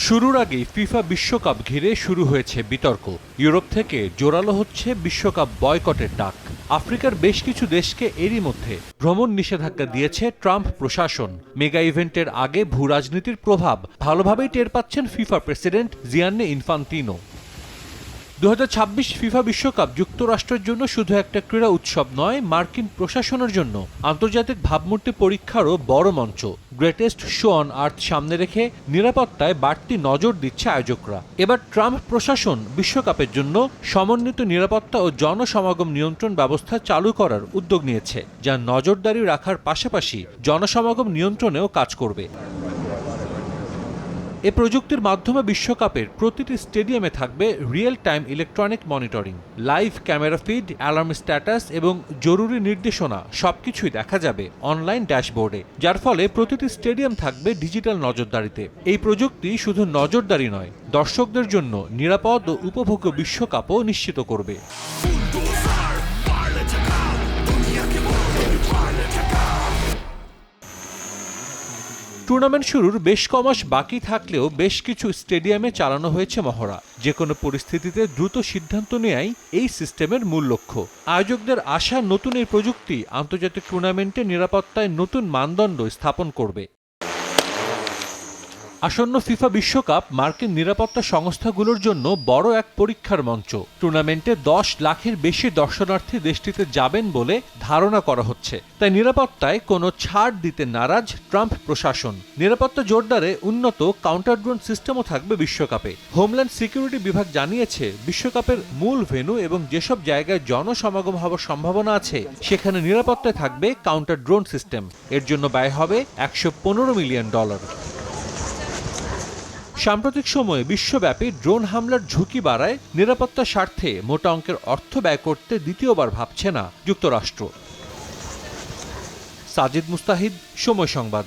শুরুর আগেই ফিফা বিশ্বকাপ ঘিরে শুরু হয়েছে বিতর্ক। ইউরোপ থেকে জোরালো হচ্ছে বিশ্বকাপ বয়কটের ডাক। আফ্রিকার বেশ কিছু দেশকে এরই মধ্যে ভ্রমণ নিষেধাজ্ঞা দিয়েছে ট্রাম্প প্রশাসন। মেগা ইভেন্টের আগে ভূ রাজনীতির প্রভাব ভালোভাবেই টের পাচ্ছেন FIFA president Gianni Infantino. 2026 FIFA বিশ্বকাপ যুক্তরাষ্ট্রের জন্য শুধু একটা ক্রীড়া উৎসব নয়, মার্কিন প্রশাসনের জন্য আন্তর্জাতিক ভাবমূর্তি পরীক্ষারও বড় মঞ্চ। গ্রেটেস্ট শো অন আর্থ সামনে রেখে নিরাপত্তায় বাড়তি নজর দিচ্ছে আয়োজকরা। এবার ট্রাম্প প্রশাসন বিশ্বকাপের জন্য সমন্বিত নিরাপত্তা ও জনসমাগম নিয়ন্ত্রণ ব্যবস্থা চালু করার উদ্যোগ নিয়েছে, যা নজরদারি রাখার পাশাপাশি জনসমাগম নিয়ন্ত্রণেও কাজ করবে। এ প্রযুক্তির মাধ্যমে বিশ্বকাপের প্রতিটি স্টেডিয়ামে থাকবে real time electronic monitoring, live camera feed, alarm status এবং জরুরি নির্দেশনা সবকিছুই দেখা যাবে অনলাইন ড্যাশবোর্ডে, যার ফলে প্রতিটি স্টেডিয়াম থাকবে ডিজিটাল নজরদারিতে। এই প্রযুক্তি শুধু নজরদারি নয়, দর্শকদের জন্য নিরাপদ ও উপভোগ্য বিশ্বকাপও নিশ্চিত করবে। টুর্নামেন্ট শুরুর বেশ কমাস বাকি থাকলেও বেশ কিছু স্টেডিয়ামে চালানো হয়েছে মহড়া। যে কোনো পরিস্থিতিতে দ্রুত সিদ্ধান্ত নেয়াই এই সিস্টেমের মূল লক্ষ্য। আয়োজকদের আশা, নতুন এই প্রযুক্তি আন্তর্জাতিক টুর্নামেন্টে নিরাপত্তায় নতুন মানদণ্ড স্থাপন করবে। আসন্ন ফিফা বিশ্বকাপ মার্কিন নিরাপত্তা সংস্থাগুলোর জন্য বড় এক পরীক্ষার মঞ্চ। টুর্নামেন্টে 10 লাখের বেশি দর্শনার্থী দেশটিতে যাবেন বলে ধারণা করা হচ্ছে, তাই নিরাপত্তায় কোনো ছাড় দিতে নারাজ ট্রাম্প প্রশাসন। নিরাপত্তা জোরদারে উন্নত কাউন্টার ড্রোন সিস্টেমও থাকবে বিশ্বকাপে। হোমল্যান্ড সিকিউরিটি বিভাগ জানিয়েছে, বিশ্বকাপের মূল ভেন্যু এবং যেসব জায়গায় জনসমাগম হওয়ার সম্ভাবনা আছে সেখানে নিরাপত্তায় থাকবে কাউন্টার ড্রোন সিস্টেম। এর জন্য ব্যয় হবে $115 মিলিয়ন। সাম্প্রতিক সময়ে বিশ্বব্যাপী ড্রোন হামলার ঝুঁকি বাড়ায় নিরাপত্তার স্বার্থে মোটা অঙ্কের অর্থ ব্যয় করতে দ্বিতীয়বার ভাবছে না যুক্তরাষ্ট্র। সাজিদ মুস্তাহিদ, সময় সংবাদ।